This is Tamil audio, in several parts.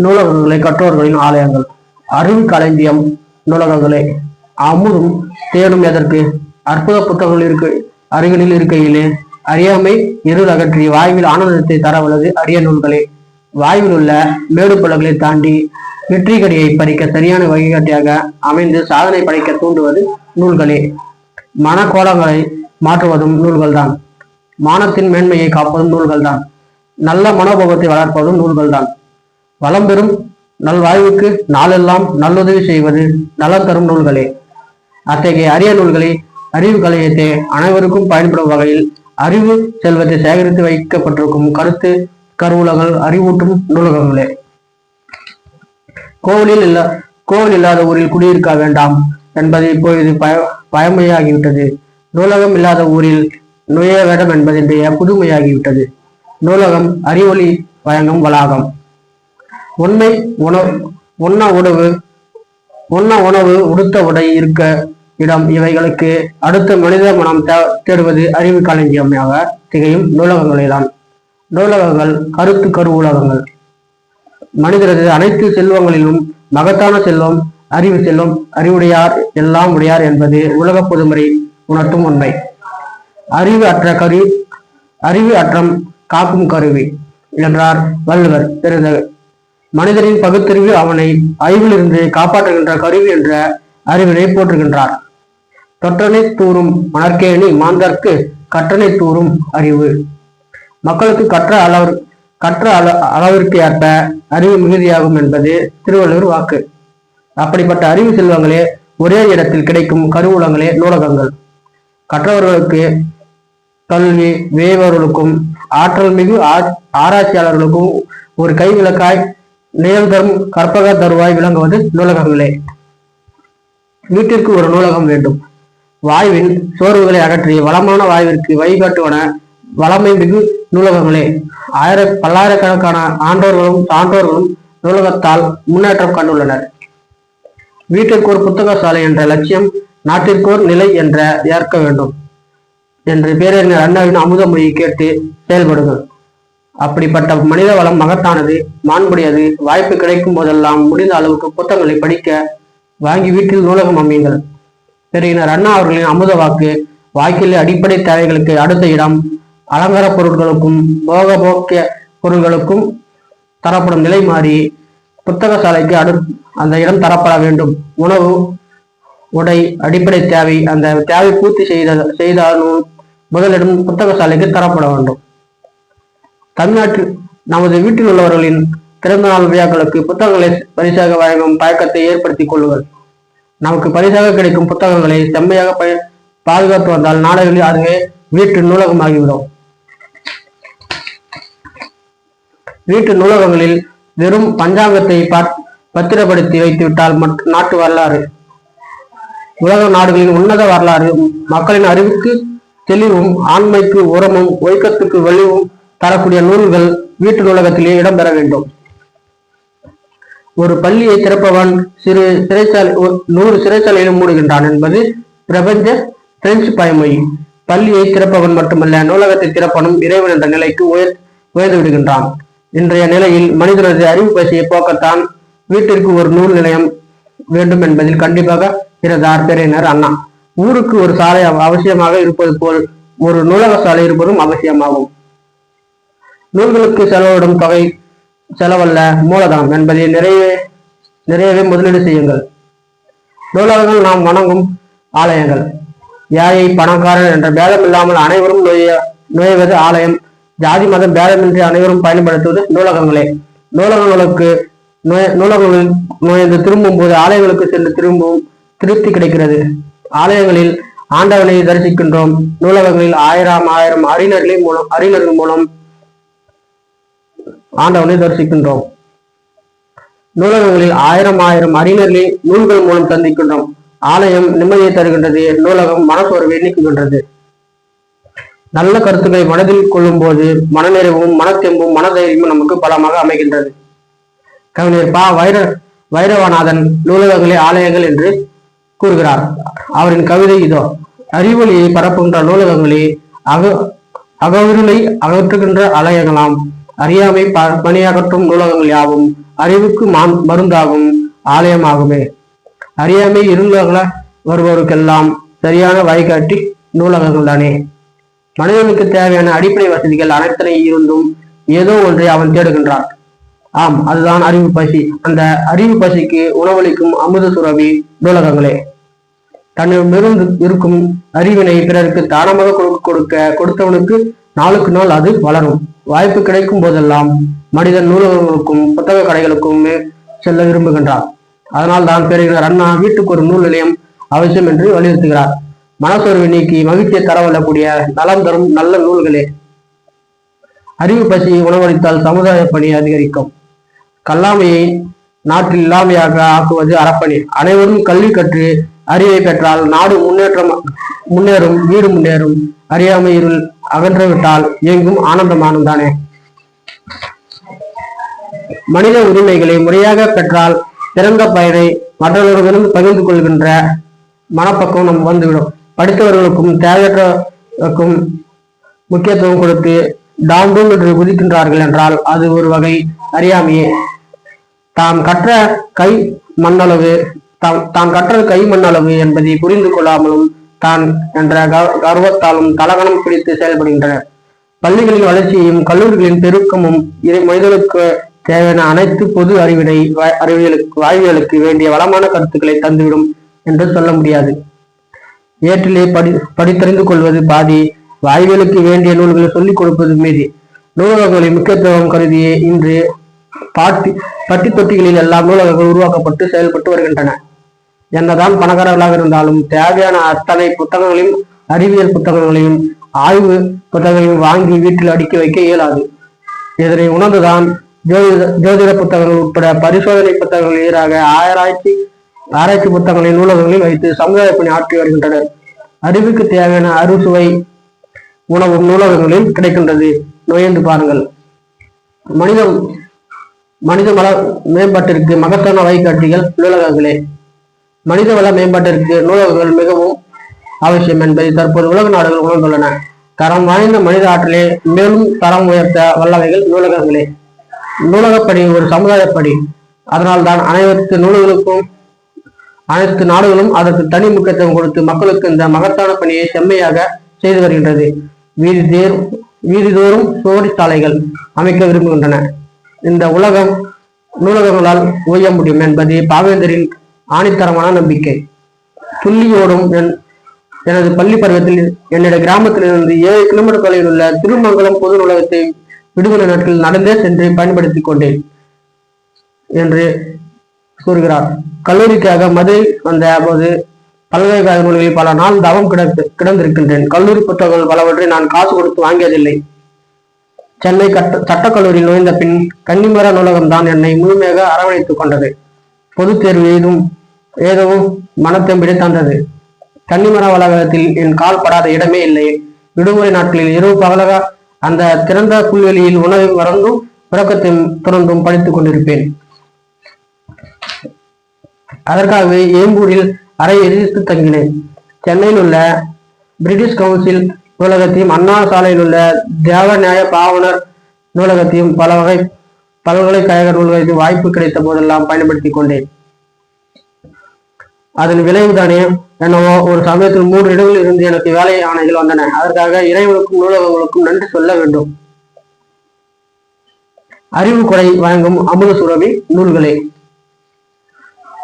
நூலகங்களே கற்றோர்களின் ஆலயங்கள். அறிவு களஞ்சியம் நூலகங்களே. அமுதும் தேடும் எதற்கு? அற்புத புத்தகங்கள் அருகினில் இருக்கையிலே அறியாமை இருள் அகற்றி வாயுவில் ஆனந்தத்தை தரவல்லது அரிய நூல்களே. வாயுவில் உள்ள மேடு பலகளை தாண்டி வெற்றி கடியை பறிக்க சரியான வழிகாட்டியாக அமைந்து சாதனை படைக்க தூண்டுவது நூல்களே. மனக்கோலங்களை மாற்றுவதும் நூல்கள்தான். மானத்தின் மேன்மையை காப்பதும் நூல்கள்தான். நல்ல மனோபாவத்தை வளர்ப்பதும் நூல்கள்தான். வளம் பெறும் நல்வாழ்வுக்கு நாளெல்லாம் நல்லுதவி செய்வது நலம் தரும் நூல்களே. அத்தகைய அரிய நூல்களை அறிவு கலையத்தை அனைவருக்கும் பயன்படும் வகையில் அறிவு செல்வத்தை சேகரித்து வைக்கப்பட்டிருக்கும் கருத்து கருவூலங்கள் அறிவூட்டும் நூலகங்களே. கோவில் இல்லாத ஊரில் குடியிருக்க வேண்டாம் என்பது இப்பொழுது பழமையாகிவிட்டது. நூலகம் இல்லாத ஊரில் நுழைய வேண்டாம் என்பது இன்றைய புதுமையாகிவிட்டது. நூலகம் அறிவொளி வழங்கும் வளாகம். உண்ண உணவு உடுத்த உடை இருக்க இடம் இவைகளுக்கு அடுத்த மனித மனம் தேடுவது அறிவு களஞ்சியமாக திகையும் நூலகங்களே தான். நூலகங்கள் கருத்து கருவூலகங்கள். மனிதரது அனைத்து செல்வங்களிலும் மகத்தான செல்வம் அறிவு செல்வம். அறிவுடையார் எல்லாம் உடையார் என்பது உலக பொதுமுறை உணர்த்தும் உண்மை. அறிவு அற்றம் காக்கும் கருவி என்றார் வள்ளுவர் பெருந்தகை. மனிதரின் பகுத்தறிவு அவனை அறிவிலிருந்து காப்பாற்றுகின்ற கருவி என்ற அறிவினை போற்றுகின்றார். தொற்றனை தூறும் மணற்கேணி மாந்தர்க்கு கற்றனை தூறும் அறிவு. மக்களுக்கு கற்ற அளவிற்கு ஏற்ப அறிவு மிகுதியாகும் என்பது திருவள்ளுவர் வாக்கு. அப்படிப்பட்ட அறிவு செல்வங்களே ஒரே இடத்தில் கிடைக்கும் கருவூலங்களே நூலகங்கள். கற்றவர்களுக்கு கல்வி வேவர்களுக்கும் ஆற்றல் மிகு ஆராய்ச்சியாளர்களுக்கும் ஒரு கைவிளக்காய் நிழல் தரும் கற்பக தருவாய் விளங்குவது நூலகங்களே. வீட்டிற்கு ஒரு நூலகம் வேண்டும். வாயுவின் சோர்வுகளை அகற்றி வளமான வாயுவிற்கு வழிகாட்டுவன வளமை மிகு நூலகங்களே. பல்லாயிரக்கணக்கான ஆண்டோர்களும் சான்றோர்களும் நூலகத்தால் முன்னேற்றம் கண்டுள்ளனர். வீட்டிற்கு ஒரு புத்தக சாலை என்ற லட்சியம் நாட்டிற்கோர் நிலை என்ற ஏற்க வேண்டும் என்று பேரறிஞர் அண்ணாவின் அமுத மொழியை கேட்டு செயல்படுங்கள். அப்படிப்பட்ட மனித வளம் மகத்தானது, மாண்புடையது. வாய்ப்பு கிடைக்கும் போதெல்லாம் முடிந்த அளவுக்கு புத்தகங்களை படிக்க வாங்கி வீட்டில் நூலகம் அமையுங்கள். பேரறிஞர் அண்ணா அவர்களின் அமுத வாக்கு. வாழ்க்கையில் அடிப்படை தேவைகளுக்கு அடுத்த இடம் அலங்கார பொருட்களுக்கும் போக்கிய பொருட்களுக்கும் தரப்படும் நிலை மாறி புத்தக சாலைக்கு அந்த இடம் தரப்பட வேண்டும். உணவு உடை அடிப்படை தேவை. அந்த தேவை பூர்த்தி செய்தாலும் முதலிடம் புத்தக சாலைக்கு தரப்பட வேண்டும். தமிழ்நாட்டில் நமது வீட்டில் உள்ளவர்களின் பிறந்த நாள் விழாக்களுக்கு புத்தகங்களை பரிசாக வழங்கும் பழக்கத்தை ஏற்படுத்திக் கொள்ளுங்கள். நமக்கு பரிசாக கிடைக்கும் புத்தகங்களை செம்மையாக பாதுகாத்து வந்தால் நாடுகளில் அதுவே வீட்டு நூலகமாகிவிடும். வீட்டு நூலகங்களில் வெறும் பஞ்சாங்கத்தை பத்திரப்படுத்தி வைத்துவிட்டால் நாட்டு வரலாறு, உலக நாடுகளின் உன்னத வரலாறு, மக்களின் அறிவுக்கு தெளிவும் ஆண்மைக்கு உரமும் ஒழுக்கத்துக்கு வலிவும் தரக்கூடிய நூல்கள் வீட்டு நூலகத்திலே இடம்பெற வேண்டும். ஒரு பள்ளியை திறப்பவன் 100 சிறைச்சாலையிலும் மூடுகின்றான் என்பது பிரபஞ்ச பிரெஞ்சு பழமொழி. பள்ளியை திறப்பவன் மட்டுமல்ல, நூலகத்தை திறப்பனும் இறைவன் என்ற நிலைக்கு உயர்ந்து விடுகின்றான். இன்றைய நிலையில் மனிதனது அறிவு பசியை போக்கத்தான் வீட்டிற்கு ஒரு நூல் நிலையம் வேண்டும் என்பதில் கண்டிப்பாக இருந்தார் பேரறிஞர் அண்ணா. ஊருக்கு ஒரு சாலை அவசியமாக இருப்பது போல் ஒரு நூலக சாலை இருப்பதும் அவசியமாகும். நூல்களுக்கு செலவிடும் தொகை செலவல்ல, மூலதனம் என்பதை நிறையவே முதலீடு செய்யுங்கள். நூலகங்கள் நாம் வணங்கும் ஆலயங்கள். ஏழை பணக்காரன் என்ற பேதம் இல்லாமல் அனைவரும் நுழைவது ஆலயம். ஜாதி மதம் பேதமின்றி அனைவரும் பயன்படுத்துவது நூலகங்களே. நூலகங்களில் நுழைந்து திரும்பும் போது ஆலயங்களுக்கு சென்று திரும்பவும் திருப்தி கிடைக்கிறது. ஆலயங்களில் ஆண்டவனை தரிசிக்கின்றோம். நூலகங்களில் ஆயிரம் அறிஞர்கள் மூலம் ஆண்டவனை தரிசிக்கின்றோம். நூலகங்களில் ஆயிரம் அறிஞர்களை நூல்கள் மூலம் சந்திக்கின்றோம். ஆலயம் நிம்மதியை தருகின்றது. நூலகம் மனசோர்வை நீக்குகின்றது. நல்ல கருத்துக்களை மனதில் கொள்ளும் போது மனநிறைவும் மனத்தெம்பும் மனதைரியமும் நமக்கு பலமாக அமைகின்றது. கவிஞர் வைரவநாதன் நூலகங்களே ஆலயங்கள் என்று கூறுகிறார். அவரின் கவிதை இதோ: அறிவொளியை பரப்புகின்ற நூலகங்களே அகவிருளை அகற்றுகின்ற ஆலயங்களாம். அறியாமை பணியாகற்றும் நூலகங்கள் யாவும் அறிவுக்கு மருந்தாகும் ஆலயமாகுமே. அறியாமை இருளகல வருபவருக்கெல்லாம் சரியான வழிகாட்டி நூலகங்கள் தானே. மனிதனுக்கு தேவையான அடிப்படை வசதிகள் அனைத்தனை இருந்தும் ஏதோ ஒன்றை அவன் தேடுகின்றான். ஆம், அதுதான் அறிவு பசி. அந்த அறிவு பசிக்கு உணவளிக்கும் அமுத சுரபி நூலகங்களே. தன்னிடமிருந்து இருக்கும் அறிவினை பிறருக்கு தானமாக கொடுத்தவனுக்கு நாளுக்கு நாள் அது வளரும். வாய்ப்பு கிடைக்கும் போதெல்லாம் மனிதன் நூலகங்களுக்கும் புத்தக கடைகளுக்கும் செல்ல விரும்புகின்றார். அதனால் தான் பேரினர் அண்ணா வீட்டுக்கு ஒரு நூல் நிலையம் அவசியம் என்று வலியுறுத்துகிறார். மனசோர்வை நீக்கி மகிழ்ச்சியை தரவல்லக்கூடிய நலம் தரும் நல்ல நூல்களே. அறிவு பசி உணவளித்தால் சமுதாய பணி அதிகரிக்கும். கல்லாமையை நாட்டில் இல்லாமையாக ஆக்குவது அறப்பணி. அனைவரும் கல்வி கற்று அறிவை பெற்றால் நாடு முன்னேறும், வீடு முன்னேறும். அறியாமை இருள் அகன்றுவிட்டால் எங்கும் ஆனந்தமானந்தானே. மனித உரிமைகளை முறையாக பெற்றால் சிறந்த பயனை மற்றவர்களிடம் பகிர்ந்து கொள்கின்ற மனப்பக்குவம் நம் வந்துவிடும். படித்தவர்களுக்கும் தேவையற்றவர்களுக்கும் முக்கியத்துவம் கொடுத்து டாம்பும் என்று குதிக்கின்றார்கள் என்றால் அது ஒரு வகை அறியாமையே. தாம் கற்ற கை மண்ணளவு என்பதை புரிந்து கொள்ளாமலும் தான் என்ற கர்வத்தாலும் தலகணம் பிடித்து செயல்படுகின்றனர். பள்ளிகளின் வளர்ச்சியையும் கல்லூரிகளின் பெருக்கமும் மனிதனுக்கு தேவையான அனைத்து பொது வாழ்வியலுக்கு வேண்டிய வளமான கருத்துக்களை தந்துவிடும் என்று சொல்ல முடியாது. ஏற்றிலே படித்தறிந்து கொள்வது பாதி, வாழ்வியலுக்கு வேண்டிய நூல்களை சொல்லிக் கொடுப்பது மீதி. நூலகங்களின் முக்கியத்துவம் கருதியே இன்று பட்டி தொட்டிகளில் எல்லாம் நூலகங்கள் உருவாக்கப்பட்டு செயல்பட்டு வருகின்றன. என்னதான் பணக்காரர்களாக இருந்தாலும் தேவையான அத்தனை புத்தகங்களையும், அறிவியல் புத்தகங்களையும், ஆய்வு புத்தகங்களையும் வாங்கி வீட்டில் அடுக்கி வைக்க இயலாது. இதனை உணர்ந்துதான் ஜோதிட புத்தகங்கள் உட்பட பரிசோதனை புத்தகங்கள் எதிராக ஆராய்ச்சி புத்தகங்களை நூலகங்களில் வைத்து சமுதாய பணி ஆற்றி வருகின்றனர். அறிவுக்கு தேவையான அறுசுவை உணவும் நூலகங்களில் கிடைக்கின்றது. நுழைந்து பாருங்கள். மனித வள மேம்பாட்டிற்கு மகத்தான வழிகாட்டிகள் நூலகங்களே. மனித வள மேம்பாட்டிற்கு நூலகங்கள் மிகவும் அவசியம் என்பதை தற்போது உலக நாடுகள் உணர்ந்துள்ளன. தரம் வாய்ந்த மனித ஆற்றலே மேலும் தரம் உயர்த்த வல்லவைகள் நூலகங்களே. நூலகப்படி ஒரு சமுதாயப்படி. அதனால் தான் அனைத்து நாடுகளும் அதற்கு தனி முக்கியத்துவம் கொடுத்து மக்களுக்கு இந்த மகத்தான பணியை செம்மையாக செய்து வருகின்றது. வீதிதோறும் சோடி சாலைகள் அமைக்க விரும்புகின்றன. இந்த உலகம் நூலகங்களால் ஓய முடியும் என்பது பாவேந்தரின் ஆணித்தரமான நம்பிக்கை. துள்ளியோடும் எனது பள்ளி பருவத்தில் என்னுடைய கிராமத்திலிருந்து 7 கிலோமீட்டர் தொலைவில் உள்ள திருமங்கலம் பொது நூலகத்தை விடுமுறை நாட்களில் நடந்தே சென்று பயன்படுத்திக் கொண்டேன் என்று கூறுகிறார். கல்லூரிக்காக மதுரை வந்த போது பல்கலைக்கழக நூல்களில் பல நாள் தவம் கிடந்திருக்கின்றேன். கல்லூரி புத்தகங்கள் பலவற்றை நான் காசு கொடுத்து வாங்கியதில்லை. சென்னை சட்டக்கல்லூரியில் நுழைந்த பின் கன்னிமர நூலகம்தான் என்னை முழுமையாக அரவணைத்துக் கொண்டது. பொது தேர்வு ஏதவும் மனத்தம்பிடை தந்தது. கன்னிமர வளாகத்தில் என் கால் படாத இடமே இல்லை. விடுமுறை நாட்களில் இரவு பகலாக அந்த திறந்த புல்வெளியில் உணவை மறந்தும் உறக்கத்தையும் துறந்தும் படித்துக் கொண்டிருப்பேன். அதற்காகவே ஏம்பூரில் அறை எதிர்த்து தங்கினேன். சென்னையில் உள்ள பிரிட்டிஷ் கவுன்சில் நூலகத்தையும், அண்ணா சாலையில் உள்ள தேவநியாய பாவனர் நூலகத்தையும், பல வகை பல்கலைக்கழக நூலகத்தையும் வாய்ப்பு கிடைத்த போதெல்லாம் பயன்படுத்திக் கொண்டேன். அதன் விளைவுதானே என்னவோ ஒரு சமயத்தில் 3 இடங்களில் இருந்து எனக்கு வேலை ஆணைகள் வந்தன. அதற்காக இறைவனுக்கும் நூலகங்களுக்கும் நன்றி சொல்ல வேண்டும். அறிவு கொடை வழங்கும் அமுத சுரபி நூல்களே.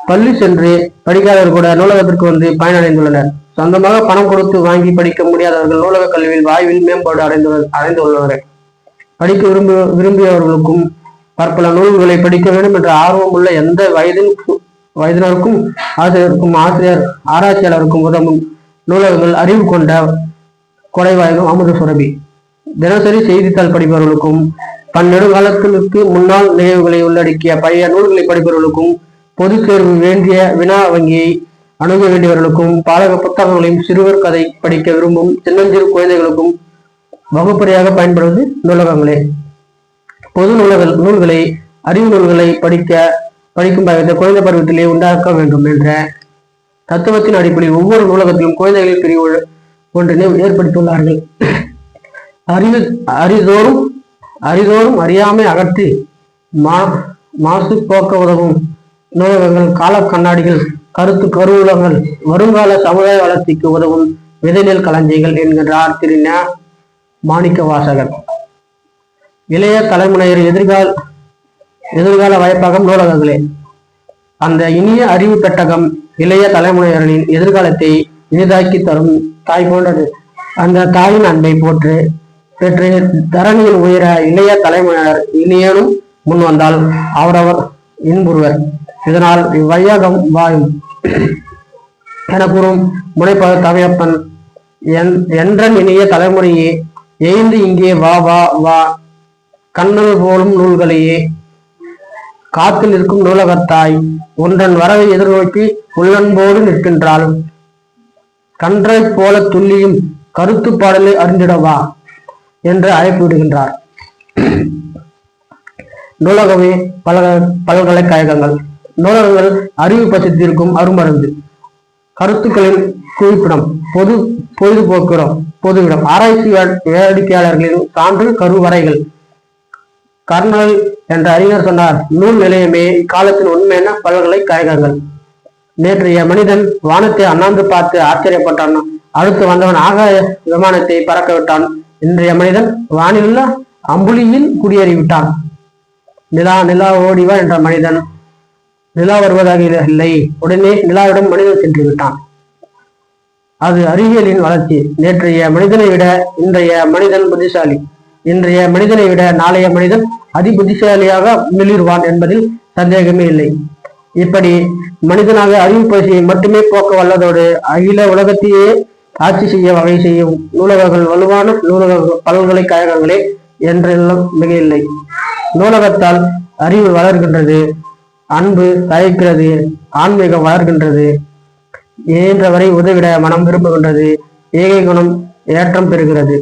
பள்ளி சென்று படிக்காதவர் கூட நூலகத்திற்கு வந்து பயனடைந்துள்ளனர். சொந்தமாக பணம் கொடுத்து வாங்கி படிக்க முடியாதவர்கள் நூலக கல்வியில் வாய்வில் மேம்பாடு அடைந்துள்ளனர். படிக்க விரும்பியவர்களுக்கும் பற்பல நூல்களை படிக்க வேண்டும் என்ற ஆர்வம் உள்ள எந்த வயதினருக்கும் ஆராய்ச்சியாளருக்கும் உதவும் நூலகங்கள் அறிவு கொண்ட கொடை வழங்கும் அமுத சுரபி. தினசரி செய்தித்தாள் படிப்பவர்களுக்கும், பன்னெடுங்காலத்திற்கு முன்னாள் நிகழ்வுகளை உள்ளடக்கிய பழைய நூல்களை படிப்பவர்களுக்கும், பொது தேர்வு வேண்டிய வினா வங்கியை அணுக வேண்டியவர்களுக்கும், பாலக புத்தகங்களையும் சிறுவர் கதை படிக்க விரும்பும் சின்னஞ்சிறு குழந்தைகளுக்கும் வகுப்பறையாக பயன்படுவது நூலகங்களே. பொது நூல்களை அறிவு நூல்களை படிக்கும் பழக்கத்தை குழந்தை பருவத்திலே உண்டாக்க வேண்டும் என்ற தத்துவத்தின் அடிப்படையில் ஒவ்வொரு நூலகத்திலும் குழந்தைகளின் பிரிவு ஒன்றினை ஏற்படுத்தியுள்ளார்கள். அறிதோறும் அரிதோறும் அறியாமை அகற்றி மாசு போக்க உதவும் நூலகங்கள், கால கண்ணாடிகள், கருத்து கருவூலங்கள், வருங்கால சமுதாய வளர்ச்சிக்கு உதவும் விதைநெல் களஞ்சியங்கள் என்கின்றார் திரு மாணிக்க வாசகர். இளைய தலைமுறையர் எதிர்கால வாய்ப்பாகும் நூலகங்களே. அந்த இனிய அறிவு பெட்டகம் இளைய தலைமுறையர்களின் எதிர்காலத்தை இனிதாக்கி தரும் தாய் போன்றது. அந்த தாயின் அன்பை பெற்று தரணியில் உயர இளைய தலைமுறையினர் இனியேனும் முன் வந்தால் அவரவர் இன்புறுவர். இதனால் இவ்வையகம் வாயும் என கூறும் முனைப்பது தவையப்பன். என்றன் இனிய தலைமுறையே, எய்ந்து இங்கே வா வா வா, கண்ணல் போலும் நூல்களையே காத்து நிற்கும் நூலகத்தாய், ஒன்றன் வரவை எதிர்நோக்கி உள்ளன்போடு நிற்கின்றாள். கன்றை போல துல்லியும் கருத்து பாடலை அறிந்திடவா என்று அழைப்பு விடுகின்றார். நூலகமே பல்கலைக்கழகங்கள். நூலகங்கள் அறிவு பட்சத்திற்கும் அருமருந்து, கருத்துக்களின் குவிப்பிடம், பொதுவிடம், ஆராய்ச்சி வேடிக்கையாளர்களின் சான்று கருவறைகள். கர்னல் என்ற அறிஞர் சொன்னார், நூல் நிலையமே இக்காலத்தின் உண்மையான பல்கலைக்கழகங்கள். நேற்றைய மனிதன் வானத்தை அண்ணாந்து பார்த்து ஆச்சரியப்பட்டான். அடுத்து வந்தவன் ஆகாய விமானத்தை பறக்க விட்டான். இன்றைய மனிதன் வானிலுள்ள அம்புலியில் குடியேறிவிட்டான். நிலா ஓடிவா என்ற மனிதன் நிலா வருவதாக இல்லை, உடனே நிலாவிடம் மனிதன் சென்று விட்டான். அது அறிவியலின் வளர்ச்சி. நேற்றைய மனிதனை விட இன்றைய மனிதன் புத்திசாலி. இன்றைய மனிதனை விட நாளைய மனிதன் அதி புத்திசாலியாக மிளிர்வான் என்பதில் சந்தேகமே இல்லை. இப்படி மனிதனாக அறிவு பசியை மட்டுமே போக்க வல்லதோடு அகில உலகத்தையே ஆட்சி செய்ய வகை செய்யும் நூலகங்கள் வலுவான பல்கலைக்கழகங்களே என்றெல்லாம் மிக இல்லை. நூலகத்தால் அறிவு வளர்கின்றது, அன்பு தயக்கிறது, ஆன்மீகம் வளர்கின்றது, இயன்றவரை உதவிட மனம் விரும்புகின்றது, ஏகை குணம் ஏற்றம் பெறுகிறது.